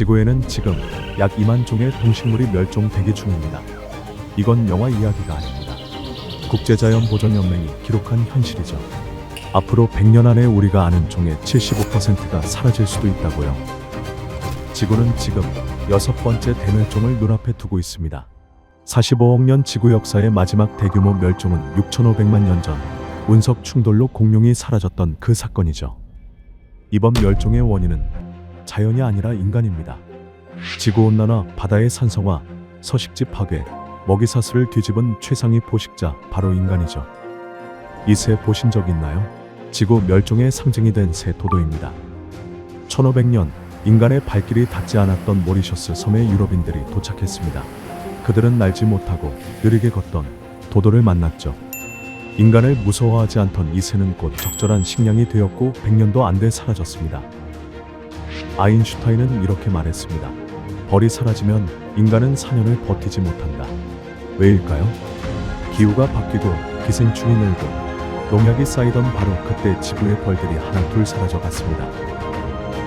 지구에는 지금 약 2만 종의 동식물이 멸종 대기 중입니다. 이건 영화 이야기가 아닙니다. 국제자연보전연맹이 기록한 현실이죠. 앞으로 100년 안에 우리가 아는 종의 75%가 사라질 수도 있다고요. 지구는 지금 6번째 대멸종을 눈앞에 두고 있습니다. 45억 년 지구 역사의 마지막 대규모 멸종은 6,500만 년 전 운석 충돌로 공룡이 사라졌던 그 사건이죠. 이번 멸종의 원인은 자연이 아니라 인간입니다. 지구온난화, 바다의 산성화, 서식지 파괴, 먹이사슬을 뒤집은 최상위 포식자 바로 인간이죠. 이 새 보신 적 있나요? 지구 멸종의 상징이 된 새 도도입니다. 1500년 인간의 발길이 닿지 않았던 모리셔스 섬에 유럽인들이 도착했습니다. 그들은 날지 못하고 느리게 걷던 도도를 만났죠. 인간을 무서워하지 않던 이 새는 곧 적절한 식량이 되었고 100년도 안 돼 사라졌습니다. 아인슈타인은 이렇게 말했습니다. 벌이 사라지면 인간은 4년을 버티지 못한다. 왜일까요? 기후가 바뀌고 기생충이 늘고 농약이 쌓이던 바로 그때 지구의 벌들이 하나둘 사라져 갔습니다.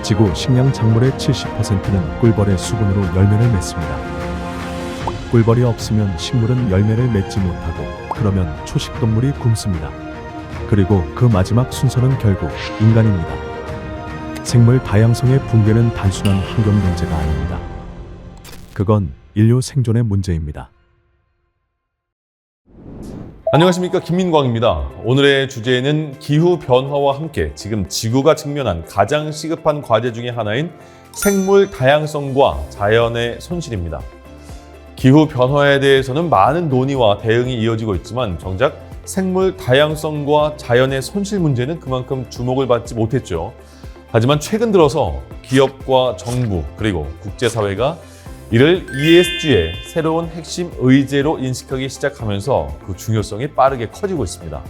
지구 식량 작물의 70%는 꿀벌의 수분으로 열매를 맺습니다. 꿀벌이 없으면 식물은 열매를 맺지 못하고 그러면 초식동물이 굶습니다. 그리고 그 마지막 순서는 결국 인간입니다. 생물 다양성의 붕괴는 단순한 환경 문제가 아닙니다. 그건 인류 생존의 문제입니다. 안녕하십니까, 김민광입니다. 오늘의 주제는 기후변화와 함께 지금 지구가 직면한 가장 시급한 과제 중에 하나인 생물 다양성과 자연의 손실입니다. 기후변화에 대해서는 많은 논의와 대응이 이어지고 있지만 정작 생물 다양성과 자연의 손실 문제는 그만큼 주목을 받지 못했죠. 하지만 최근 들어서 기업과 정부 그리고 국제사회가 이를 ESG의 새로운 핵심 의제로 인식하기 시작하면서 그 중요성이 빠르게 커지고 있습니다.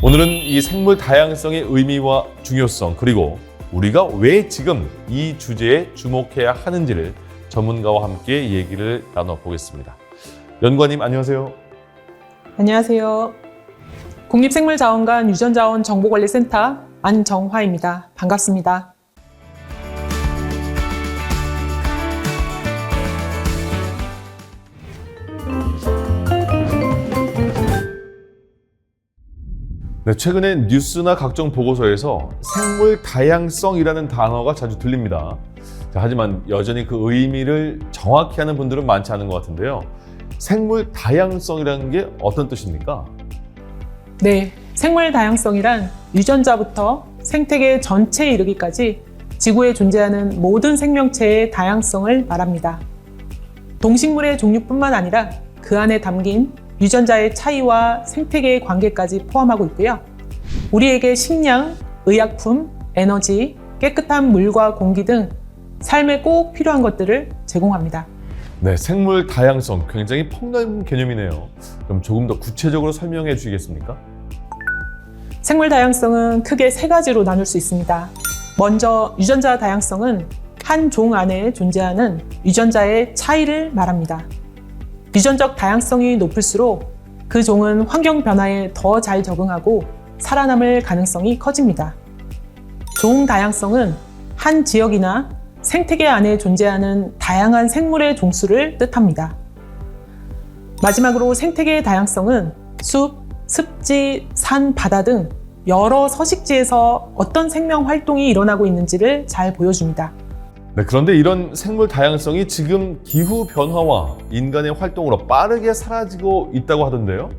오늘은 이 생물 다양성의 의미와 중요성 그리고 우리가 왜 지금 이 주제에 주목해야 하는지를 전문가와 함께 얘기를 나눠보겠습니다. 연구원님 안녕하세요. 안녕하세요. 국립생물자원관 유전자원정보관리센터 안정화입니다. 반갑습니다. 네, 최근에 뉴스나 각종 보고서에서 생물 다양성이라는 단어가 자주 들립니다. 하지만 여전히 그 의미를 정확히 하는 분들은 많지 않은 것 같은데요. 생물 다양성이라는 게 어떤 뜻입니까? 네, 생물 다양성이란 유전자부터 생태계 전체에 이르기까지 지구에 존재하는 모든 생명체의 다양성을 말합니다. 동식물의 종류뿐만 아니라 그 안에 담긴 유전자의 차이와 생태계의 관계까지 포함하고 있고요. 우리에게 식량, 의약품, 에너지, 깨끗한 물과 공기 등 삶에 꼭 필요한 것들을 제공합니다. 네, 생물 다양성 굉장히 폭넓은 개념이네요. 그럼 조금 더 구체적으로 설명해 주시겠습니까? 생물 다양성은 크게 세 가지로 나눌 수 있습니다. 먼저 유전자 다양성은 한 종 안에 존재하는 유전자의 차이를 말합니다. 유전적 다양성이 높을수록 그 종은 환경 변화에 더 잘 적응하고 살아남을 가능성이 커집니다. 종 다양성은 한 지역이나 생태계 안에 존재하는 다양한 생물의 종수를 뜻합니다. 마지막으로 생태계의 다양성은 숲, 습지, 산, 바다 등 여러 서식지에서 어떤 생명 활동이 일어나고 있는지를 잘 보여줍니다. 네, 그런데 이런 생물 다양성이 지금 기후 변화와 인간의 활동으로 빠르게 사라지고 있다고 하던데요?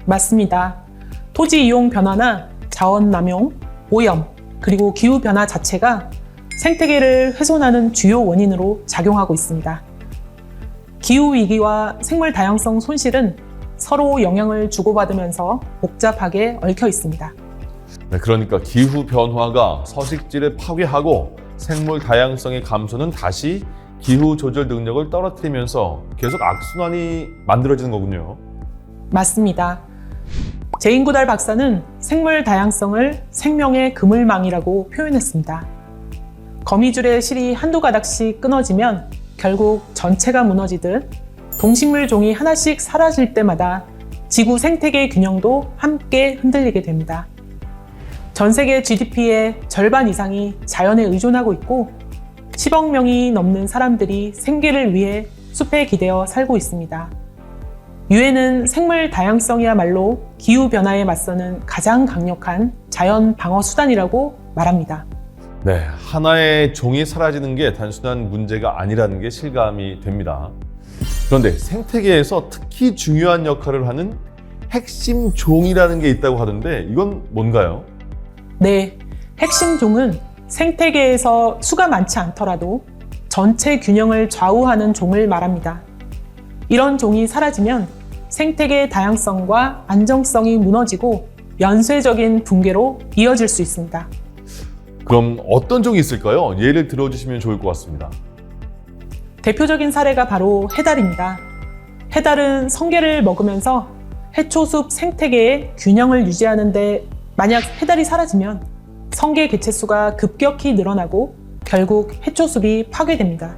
맞습니다. 토지 이용 변화나 자원 남용, 오염, 그리고 기후 변화 자체가 생태계를 훼손하는 주요 원인으로 작용하고 있습니다. 기후 위기와 생물 다양성 손실은 서로 영향을 주고받으면서 복잡하게 얽혀 있습니다. 네, 그러니까 기후 변화가 서식지를 파괴하고 생물 다양성의 감소는 다시 기후 조절 능력을 떨어뜨리면서 계속 악순환이 만들어지는 거군요. 맞습니다. 제인구달 박사는 생물 다양성을 생명의 그물망이라고 표현했습니다. 거미줄의 실이 한두 가닥씩 끊어지면 결국 전체가 무너지듯 동식물 종이 하나씩 사라질 때마다 지구 생태계 균형도 함께 흔들리게 됩니다. 전 세계 GDP의 절반 이상이 자연에 의존하고 있고 10억 명이 넘는 사람들이 생계를 위해 숲에 기대어 살고 있습니다. 유엔은 생물 다양성이야말로 기후변화에 맞서는 가장 강력한 자연 방어 수단이라고 말합니다. 네, 하나의 종이 사라지는 게 단순한 문제가 아니라는 게 실감이 됩니다. 그런데 생태계에서 특히 중요한 역할을 하는 핵심 종이라는 게 있다고 하던데 이건 뭔가요? 네, 핵심 종은 생태계에서 수가 많지 않더라도 전체 균형을 좌우하는 종을 말합니다. 이런 종이 사라지면 생태계 다양성과 안정성이 무너지고 연쇄적인 붕괴로 이어질 수 있습니다. 그럼 어떤 종이 있을까요? 예를 들어주시면 좋을 것 같습니다. 대표적인 사례가 바로 해달입니다. 해달은 성게를 먹으면서 해초숲 생태계의 균형을 유지하는데 만약 해달이 사라지면 성게 개체수가 급격히 늘어나고 결국 해초숲이 파괴됩니다.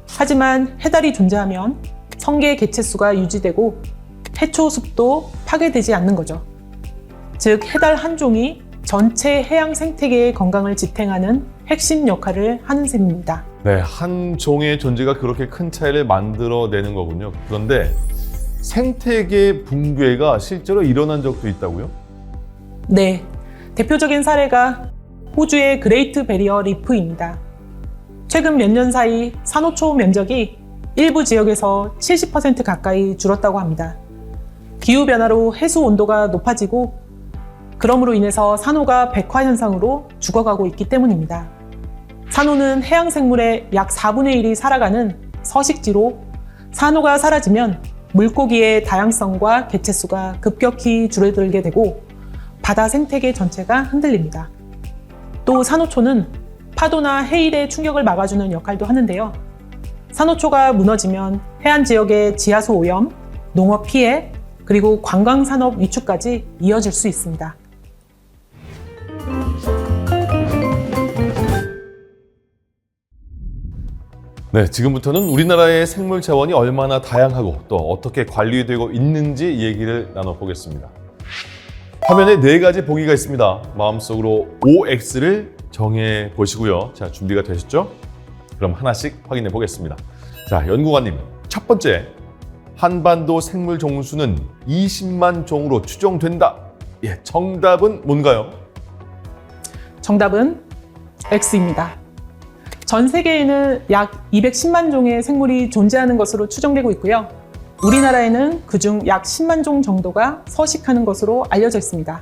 하지만 해달이 존재하면 성게 개체수가 유지되고 해초숲도 파괴되지 않는 거죠. 즉 해달 한 종이 전체 해양 생태계의 건강을 지탱하는 핵심 역할을 하는 셈입니다. 네, 한 종의 존재가 그렇게 큰 차이를 만들어내는 거군요. 그런데 생태계 붕괴가 실제로 일어난 적도 있다고요? 네, 대표적인 사례가 호주의 그레이트 베리어 리프입니다. 최근 몇 년 사이 산호초 면적이 일부 지역에서 70% 가까이 줄었다고 합니다. 기후변화로 해수 온도가 높아지고 그럼으로 인해서 산호가 백화 현상으로 죽어가고 있기 때문입니다. 산호는 해양 생물의 약 4분의 1이 살아가는 서식지로 산호가 사라지면 물고기의 다양성과 개체수가 급격히 줄어들게 되고 바다 생태계 전체가 흔들립니다. 또 산호초는 파도나 해일의 충격을 막아주는 역할도 하는데요. 산호초가 무너지면 해안 지역의 지하수 오염, 농업 피해, 그리고 관광산업 위축까지 이어질 수 있습니다. 네, 지금부터는 우리나라의 생물 자원이 얼마나 다양하고 또 어떻게 관리되고 있는지 얘기를 나눠보겠습니다. 화면에 4가지 보기가 있습니다. 마음속으로 OX를 정해 보시고요. 자, 준비가 되셨죠? 그럼 하나씩 확인해 보겠습니다. 자, 연구관님, 첫 번째, 한반도 생물 종수는 20만 종으로 추정된다. 예, 정답은 뭔가요? 정답은 X입니다. 전 세계에는 약 210만 종의 생물이 존재하는 것으로 추정되고 있고요. 우리나라에는 그중 약 10만 종 정도가 서식하는 것으로 알려져 있습니다.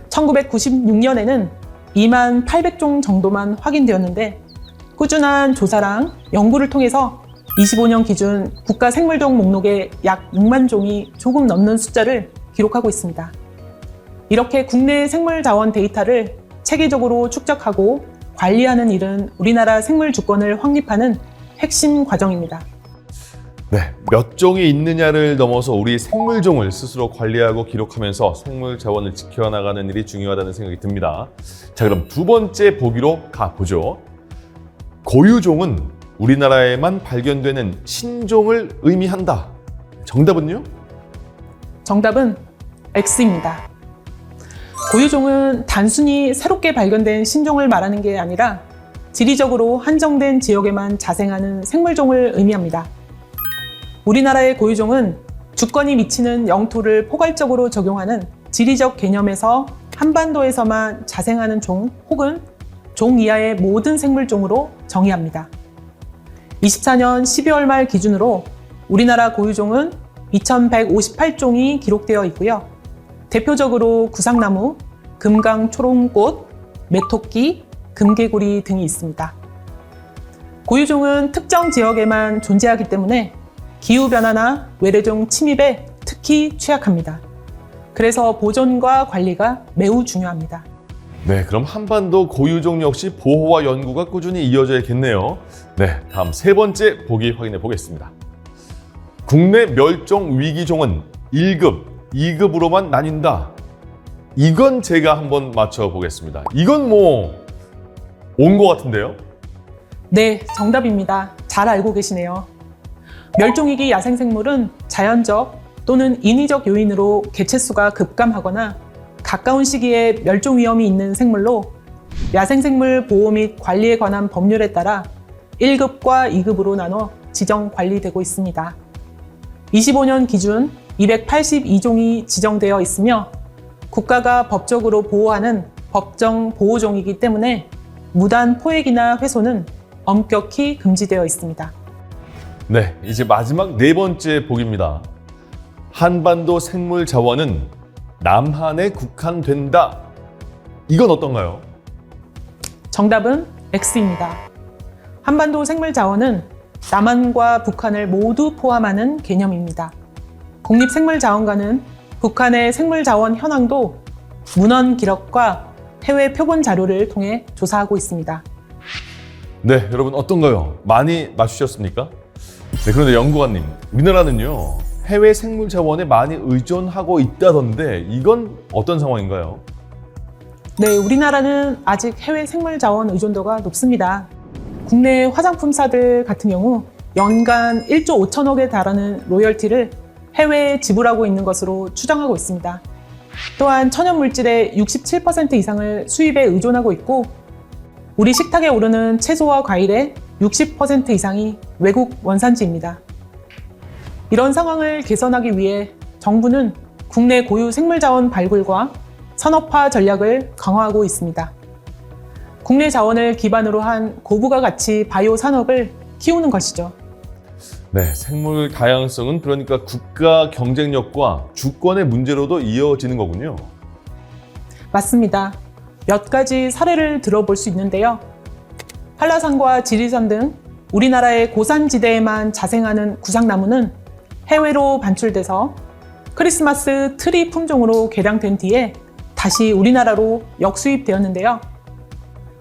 1996년에는 2만 800종 정도만 확인되었는데 꾸준한 조사랑 연구를 통해서 25년 기준 국가 생물종 목록에 약 6만 종이 조금 넘는 숫자를 기록하고 있습니다. 이렇게 국내 생물 자원 데이터를 체계적으로 축적하고 관리하는 일은 우리나라 생물 주권을 확립하는 핵심 과정입니다. 네, 몇 종이 있느냐를 넘어서 우리 생물종을 스스로 관리하고 기록하면서 생물 자원을 지켜나가는 일이 중요하다는 생각이 듭니다. 자, 그럼 두 번째 보기로 가보죠. 고유종은 우리나라에만 발견되는 신종을 의미한다. 정답은요? 정답은 X입니다. 고유종은 단순히 새롭게 발견된 신종을 말하는 게 아니라 지리적으로 한정된 지역에만 자생하는 생물종을 의미합니다. 우리나라의 고유종은 주권이 미치는 영토를 포괄적으로 적용하는 지리적 개념에서 한반도에서만 자생하는 종 혹은 종 이하의 모든 생물종으로 정의합니다. 24년 12월 말 기준으로 우리나라 고유종은 2158종이 기록되어 있고요. 대표적으로 구상나무, 금강초롱꽃, 메토끼, 금개구리 등이 있습니다. 고유종은 특정 지역에만 존재하기 때문에 기후변화나 외래종 침입에 특히 취약합니다. 그래서 보존과 관리가 매우 중요합니다. 네, 그럼 한반도 고유종 역시 보호와 연구가 꾸준히 이어져야겠네요. 네, 다음 세 번째 보기 확인해 보겠습니다. 국내 멸종 위기종은 1급, 2급으로만 나뉜다. 이건 제가 한번 맞춰보겠습니다. 이건 온 것 같은데요? 네, 정답입니다. 잘 알고 계시네요. 멸종위기 야생생물은 자연적 또는 인위적 요인으로 개체수가 급감하거나 가까운 시기에 멸종 위험이 있는 생물로 야생생물 보호 및 관리에 관한 법률에 따라 1급과 2급으로 나눠 지정 관리되고 있습니다. 25년 기준 282종이 지정되어 있으며 국가가 법적으로 보호하는 법정 보호종이기 때문에 무단 포획이나 훼손은 엄격히 금지되어 있습니다. 네, 이제 마지막 네 번째 보기입니다. 한반도 생물 자원은 남한에 국한된다. 이건 어떤가요? 정답은 X입니다. 한반도 생물 자원은 남한과 북한을 모두 포함하는 개념입니다. 국립생물자원관은 북한의 생물 자원 현황도 문헌 기록과 해외 표본 자료를 통해 조사하고 있습니다. 네, 여러분 어떤가요? 많이 맞추셨습니까? 네, 그런데 연구관님, 우리나라는요 해외 생물 자원에 많이 의존하고 있다던데 이건 어떤 상황인가요? 네, 우리나라는 아직 해외 생물 자원 의존도가 높습니다. 국내 화장품사들 같은 경우 연간 1조 5천억에 달하는 로열티를 해외에 지불하고 있는 것으로 추정하고 있습니다. 또한 천연물질의 67% 이상을 수입에 의존하고 있고 우리 식탁에 오르는 채소와 과일의 60% 이상이 외국 원산지입니다. 이런 상황을 개선하기 위해 정부는 국내 고유 생물자원 발굴과 산업화 전략을 강화하고 있습니다. 국내 자원을 기반으로 한 고부가 가치 바이오 산업을 키우는 것이죠. 네, 생물 다양성은 그러니까 국가 경쟁력과 주권의 문제로도 이어지는 거군요. 맞습니다. 몇 가지 사례를 들어볼 수 있는데요. 한라산과 지리산 등 우리나라의 고산지대에만 자생하는 구상나무는 해외로 반출돼서 크리스마스 트리 품종으로 개량된 뒤에 다시 우리나라로 역수입되었는데요.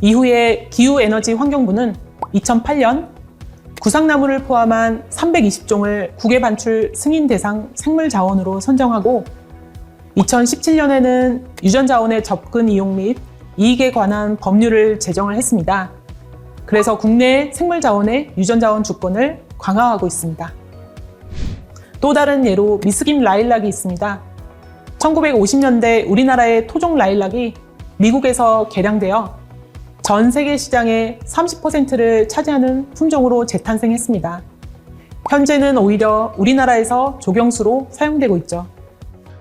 이후에 기후에너지 환경부는 2008년 구상나무를 포함한 320종을 국외 반출 승인 대상 생물자원으로 선정하고 2017년에는 유전자원의 접근 이용 및 이익에 관한 법률을 제정을 했습니다. 그래서 국내 생물자원의 유전자원 주권을 강화하고 있습니다. 또 다른 예로 미스김 라일락이 있습니다. 1950년대 우리나라의 토종 라일락이 미국에서 개량되어 전 세계 시장의 30%를 차지하는 품종으로 재탄생했습니다. 현재는 오히려 우리나라에서 조경수로 사용되고 있죠.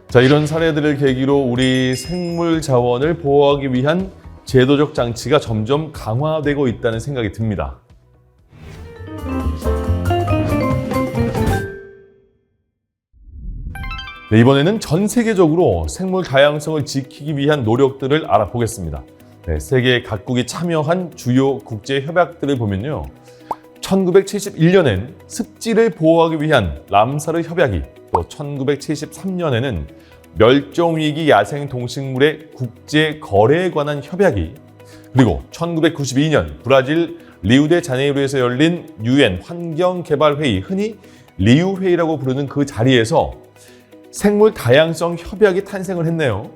자, 이런 사례들을 계기로 우리 생물 자원을 보호하기 위한 제도적 장치가 점점 강화되고 있다는 생각이 듭니다. 네, 이번에는 전 세계적으로 생물 다양성을 지키기 위한 노력들을 알아보겠습니다. 네, 세계 각국이 참여한 주요 국제 협약들을 보면요. 1971년엔 습지를 보호하기 위한 람사르 협약이, 또 1973년에는 멸종위기 야생 동식물의 국제 거래에 관한 협약이, 그리고 1992년 브라질 리우데자네이루에서 열린 유엔 환경개발회의, 흔히 리우회의라고 부르는 그 자리에서 생물 다양성 협약이 탄생을 했네요.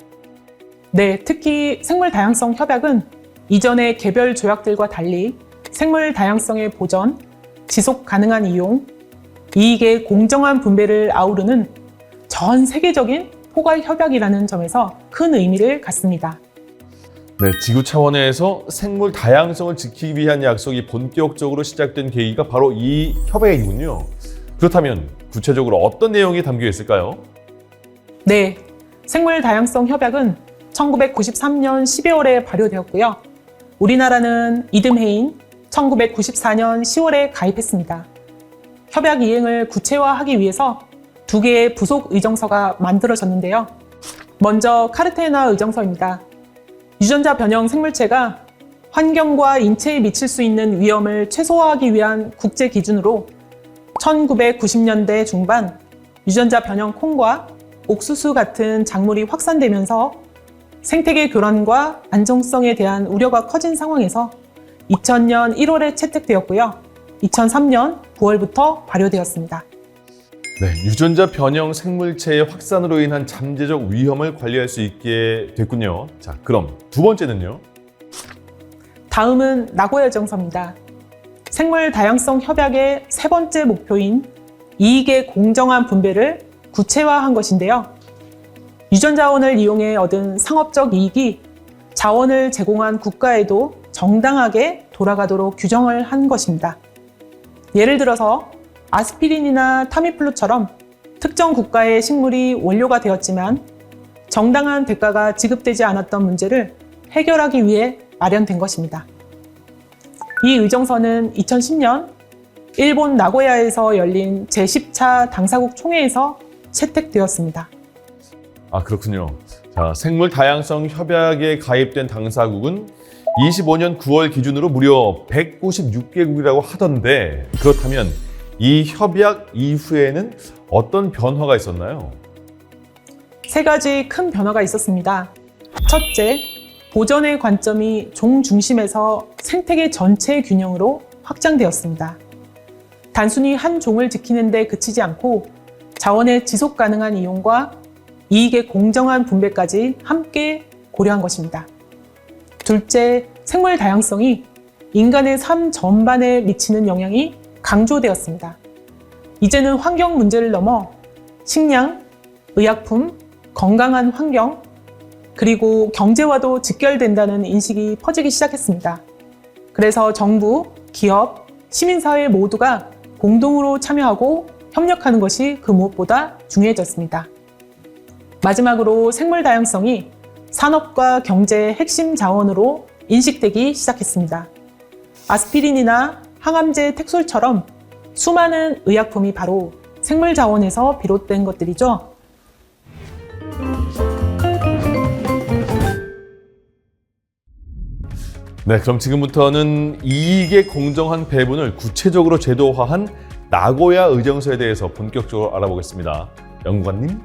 네, 특히 생물 다양성 협약은 이전의 개별 조약들과 달리 생물 다양성의 보전, 지속 가능한 이용, 이익의 공정한 분배를 아우르는 전 세계적인 포괄 협약이라는 점에서 큰 의미를 갖습니다. 네, 지구 차원에서 생물 다양성을 지키기 위한 약속이 본격적으로 시작된 계기가 바로 이 협약이군요. 그렇다면 구체적으로 어떤 내용이 담겨 있을까요? 네, 생물 다양성 협약은 1993년 12월에 발효되었고요. 우리나라는 이듬해인 1994년 10월에 가입했습니다. 협약 이행을 구체화하기 위해서 두 개의 부속 의정서가 만들어졌는데요. 먼저 카르테나 의정서입니다. 유전자 변형 생물체가 환경과 인체에 미칠 수 있는 위험을 최소화하기 위한 국제 기준으로 1990년대 중반 유전자 변형 콩과 옥수수 같은 작물이 확산되면서 생태계 교란과 안정성에 대한 우려가 커진 상황에서 2000년 1월에 채택되었고요. 2003년 9월부터 발효되었습니다. 네, 유전자 변형 생물체의 확산으로 인한 잠재적 위험을 관리할 수 있게 됐군요. 자, 그럼 두 번째는요? 다음은 나고야 정서입니다. 생물 다양성 협약의 세 번째 목표인 이익의 공정한 분배를 구체화한 것인데요. 유전자원을 이용해 얻은 상업적 이익이 자원을 제공한 국가에도 정당하게 돌아가도록 규정을 한 것입니다. 예를 들어서 아스피린이나 타미플루처럼 특정 국가의 식물이 원료가 되었지만 정당한 대가가 지급되지 않았던 문제를 해결하기 위해 마련된 것입니다. 이 의정서는 2010년 일본 나고야에서 열린 제10차 당사국 총회에서 채택되었습니다. 아, 그렇군요. 자, 생물 다양성 협약에 가입된 당사국은 25년 9월 기준으로 무려 196개국이라고 하던데, 그렇다면 이 협약 이후에는 어떤 변화가 있었나요? 세 가지 큰 변화가 있었습니다. 첫째, 보전의 관점이 종 중심에서 생태계 전체 균형으로 확장되었습니다. 단순히 한 종을 지키는 데 그치지 않고 자원의 지속 가능한 이용과 이익의 공정한 분배까지 함께 고려한 것입니다. 둘째, 생물 다양성이 인간의 삶 전반에 미치는 영향이 강조되었습니다. 이제는 환경 문제를 넘어 식량, 의약품, 건강한 환경, 그리고 경제와도 직결된다는 인식이 퍼지기 시작했습니다. 그래서 정부, 기업, 시민사회 모두가 공동으로 참여하고 협력하는 것이 그 무엇보다 중요해졌습니다. 마지막으로 생물 다양성이 산업과 경제의 핵심 자원으로 인식되기 시작했습니다. 아스피린이나 항암제 택솔처럼 수많은 의약품이 바로 생물 자원에서 비롯된 것들이죠. 네, 그럼 지금부터는 이익의 공정한 배분을 구체적으로 제도화한 나고야 의정서에 대해서 본격적으로 알아보겠습니다. 연구관님?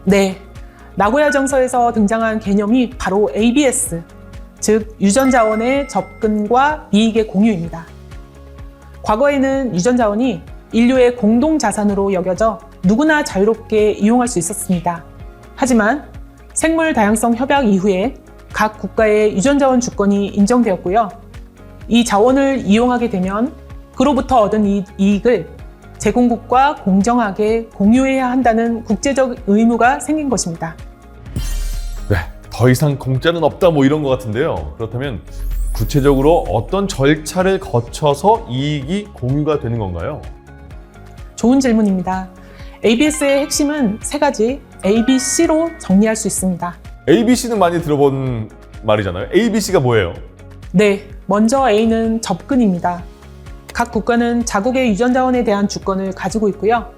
네, 나고야 정서에서 등장한 개념이 바로 ABS, 즉 유전자원의 접근과 이익의 공유입니다. 과거에는 유전자원이 인류의 공동 자산으로 여겨져 누구나 자유롭게 이용할 수 있었습니다. 하지만 생물 다양성 협약 이후에 각 국가의 유전자원 주권이 인정되었고요. 이 자원을 이용하게 되면 그로부터 얻은 이익을 제공국과 공정하게 공유해야 한다는 국제적 의무가 생긴 것입니다. 네, 더 이상 공짜는 없다 뭐 이런 것 같은데요. 그렇다면 구체적으로 어떤 절차를 거쳐서 이익이 공유가 되는 건가요? 좋은 질문입니다. ABS의 핵심은 세 가지 ABC로 정리할 수 있습니다. ABC는 많이 들어본 말이잖아요. ABC가 뭐예요? 네, 먼저 A는 접근입니다. 각 국가는 자국의 유전자원에 대한 주권을 가지고 있고요.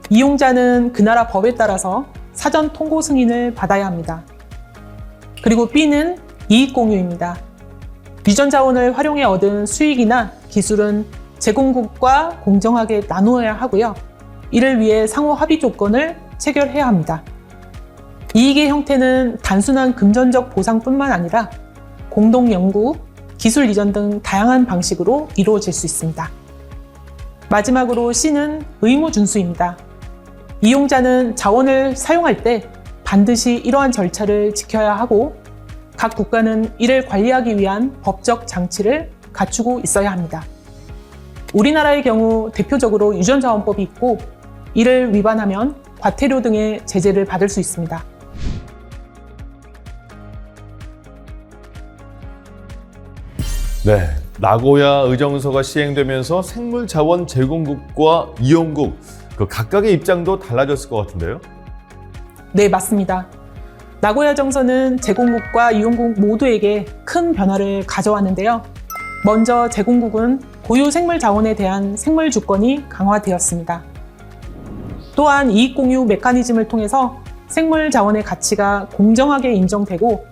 이용자는 그 나라 법에 따라서 사전 통고 승인을 받아야 합니다. 그리고 B는 이익 공유입니다. 유전자원을 활용해 얻은 수익이나 기술은 제공국과 공정하게 나누어야 하고요. 이를 위해 상호 합의 조건을 체결해야 합니다. 이익의 형태는 단순한 금전적 보상뿐만 아니라 공동 연구, 기술 이전 등 다양한 방식으로 이루어질 수 있습니다. 마지막으로 C는 의무 준수입니다. 이용자는 자원을 사용할 때 반드시 이러한 절차를 지켜야 하고 각 국가는 이를 관리하기 위한 법적 장치를 갖추고 있어야 합니다. 우리나라의 경우 대표적으로 유전자원법이 있고 이를 위반하면 과태료 등의 제재를 받을 수 있습니다. 네, 나고야 의정서가 시행되면서 생물 자원 제공국과 이용국 그 각각의 입장도 달라졌을 것 같은데요? 네, 맞습니다. 나고야 정서는 제공국과 이용국 모두에게 큰 변화를 가져왔는데요. 먼저 제공국은 고유 생물 자원에 대한 생물 주권이 강화되었습니다. 또한 이익 공유 메커니즘을 통해서 생물 자원의 가치가 공정하게 인정되고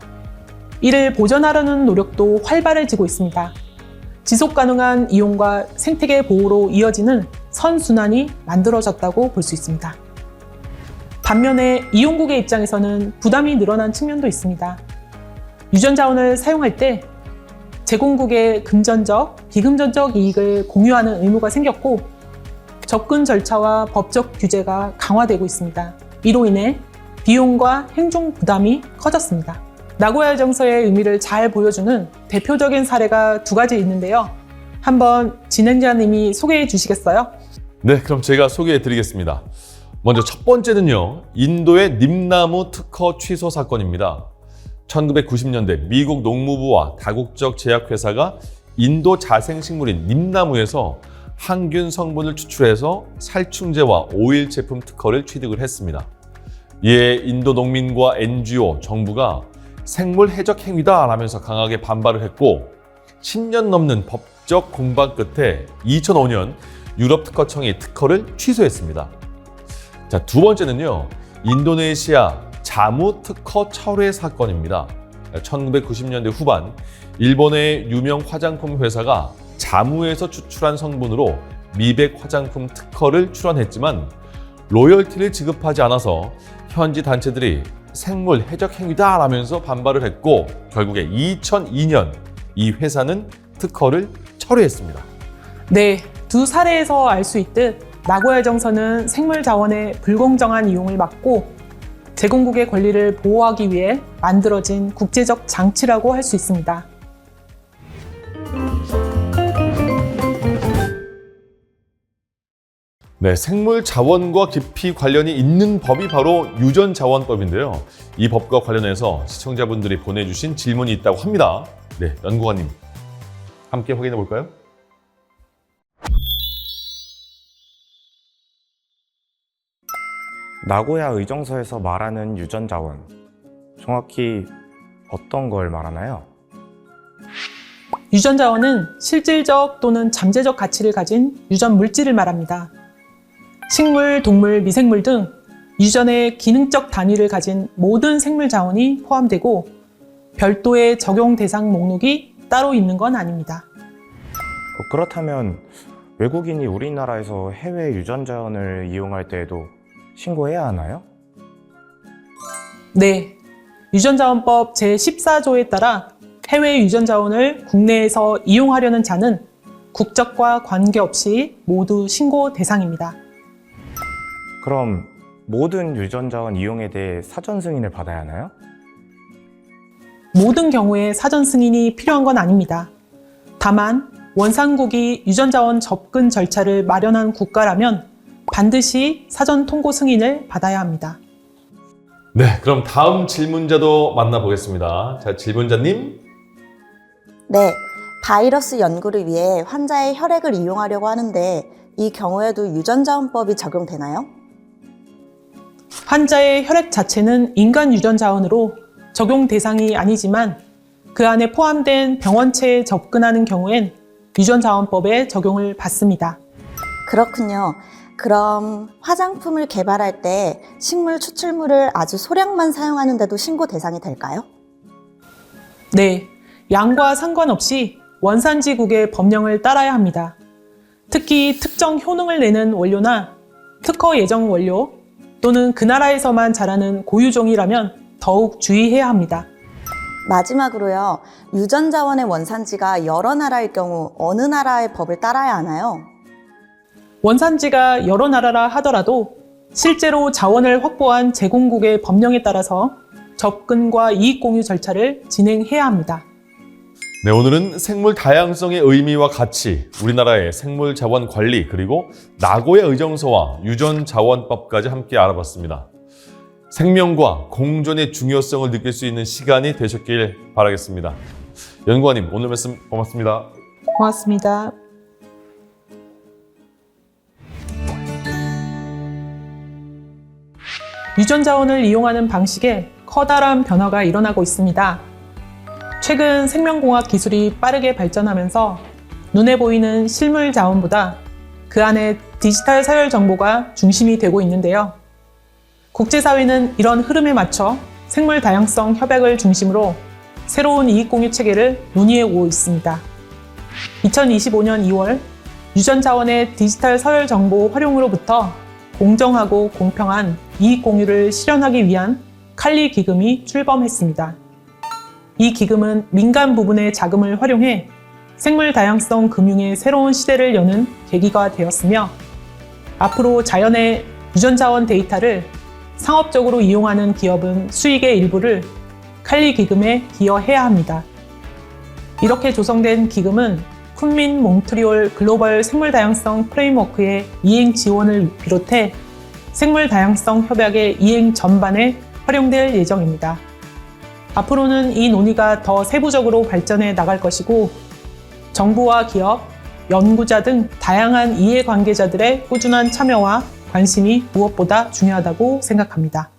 이를 보전하려는 노력도 활발해지고 있습니다. 지속 가능한 이용과 생태계 보호로 이어지는 선순환이 만들어졌다고 볼 수 있습니다. 반면에 이용국의 입장에서는 부담이 늘어난 측면도 있습니다. 유전자원을 사용할 때 제공국의 금전적, 비금전적 이익을 공유하는 의무가 생겼고 접근 절차와 법적 규제가 강화되고 있습니다. 이로 인해 비용과 행정 부담이 커졌습니다. 나고야 정서의 의미를 잘 보여주는 대표적인 사례가 두 가지 있는데요. 한번 진행자님이 소개해 주시겠어요? 네, 그럼 제가 소개해 드리겠습니다. 먼저 첫 번째는요, 인도의 님나무 특허 취소 사건입니다. 1990년대 미국 농무부와 다국적 제약회사가 인도 자생식물인 님나무에서 항균 성분을 추출해서 살충제와 오일 제품 특허를 취득을 했습니다. 이에 인도 농민과 NGO, 정부가 생물 해적 행위다라면서 강하게 반발을 했고 10년 넘는 법적 공방 끝에 2005년 유럽 특허청이 특허를 취소했습니다. 자, 두 번째는요. 인도네시아 자무 특허 철회 사건입니다. 1990년대 후반 일본의 유명 화장품 회사가 자무에서 추출한 성분으로 미백 화장품 특허를 출원했지만 로열티를 지급하지 않아서 현지 단체들이 생물 해적 행위다라면서 반발을 했고 결국에 2002년 이 회사는 특허를 철회했습니다. 네, 두 사례에서 알 수 있듯 나고야 정서는 생물 자원의 불공정한 이용을 막고 제공국의 권리를 보호하기 위해 만들어진 국제적 장치라고 할 수 있습니다. 네, 생물 자원과 깊이 관련이 있는 법이 바로 유전자원법인데요. 이 법과 관련해서 시청자분들이 보내주신 질문이 있다고 합니다. 네, 연구관님 함께 확인해 볼까요? 나고야 의정서에서 말하는 유전자원, 정확히 어떤 걸 말하나요? 유전자원은 실질적 또는 잠재적 가치를 가진 유전 물질을 말합니다. 식물, 동물, 미생물 등 유전의 기능적 단위를 가진 모든 생물 자원이 포함되고 별도의 적용 대상 목록이 따로 있는 건 아닙니다. 그렇다면 외국인이 우리나라에서 해외 유전자원을 이용할 때에도 신고해야 하나요? 네, 유전자원법 제14조에 따라 해외 유전자원을 국내에서 이용하려는 자는 국적과 관계없이 모두 신고 대상입니다. 그럼 모든 유전자원 이용에 대해 사전 승인을 받아야 하나요? 모든 경우에 사전 승인이 필요한 건 아닙니다. 다만 원산국이 유전자원 접근 절차를 마련한 국가라면 반드시 사전 통고 승인을 받아야 합니다. 네, 그럼 다음 질문자도 만나보겠습니다. 자, 질문자님. 네, 바이러스 연구를 위해 환자의 혈액을 이용하려고 하는데 이 경우에도 유전자원법이 적용되나요? 환자의 혈액 자체는 인간 유전자원으로 적용 대상이 아니지만 그 안에 포함된 병원체에 접근하는 경우엔 유전자원법에 적용을 받습니다. 그렇군요. 그럼 화장품을 개발할 때 식물 추출물을 아주 소량만 사용하는데도 신고 대상이 될까요? 네, 양과 상관없이 원산지국의 법령을 따라야 합니다. 특히 특정 효능을 내는 원료나 특허 예정 원료 또는 그 나라에서만 자라는 고유종이라면 더욱 주의해야 합니다. 마지막으로요, 유전자원의 원산지가 여러 나라일 경우 어느 나라의 법을 따라야 하나요? 원산지가 여러 나라라 하더라도 실제로 자원을 확보한 제공국의 법령에 따라서 접근과 이익 공유 절차를 진행해야 합니다. 네, 오늘은 생물 다양성의 의미와 가치, 우리나라의 생물 자원 관리, 그리고 나고야 의정서와 유전자원법까지 함께 알아봤습니다. 생명과 공존의 중요성을 느낄 수 있는 시간이 되셨길 바라겠습니다. 연구원님, 오늘 말씀 고맙습니다. 고맙습니다. 유전자원을 이용하는 방식에 커다란 변화가 일어나고 있습니다. 최근 생명공학 기술이 빠르게 발전하면서 눈에 보이는 실물 자원보다 그 안에 디지털 서열 정보가 중심이 되고 있는데요. 국제사회는 이런 흐름에 맞춰 생물 다양성 협약을 중심으로 새로운 이익공유 체계를 논의해 오고 있습니다. 2025년 2월 유전자원의 디지털 서열 정보 활용으로부터 공정하고 공평한 이익공유를 실현하기 위한 칼리 기금이 출범했습니다. 이 기금은 민간 부분의 자금을 활용해 생물 다양성 금융의 새로운 시대를 여는 계기가 되었으며 앞으로 자연의 유전자원 데이터를 상업적으로 이용하는 기업은 수익의 일부를 칼리 기금에 기여해야 합니다. 이렇게 조성된 기금은 쿤민 몽트리올 글로벌 생물 다양성 프레임워크의 이행 지원을 비롯해 생물 다양성 협약의 이행 전반에 활용될 예정입니다. 앞으로는 이 논의가 더 세부적으로 발전해 나갈 것이고 정부와 기업, 연구자 등 다양한 이해관계자들의 꾸준한 참여와 관심이 무엇보다 중요하다고 생각합니다.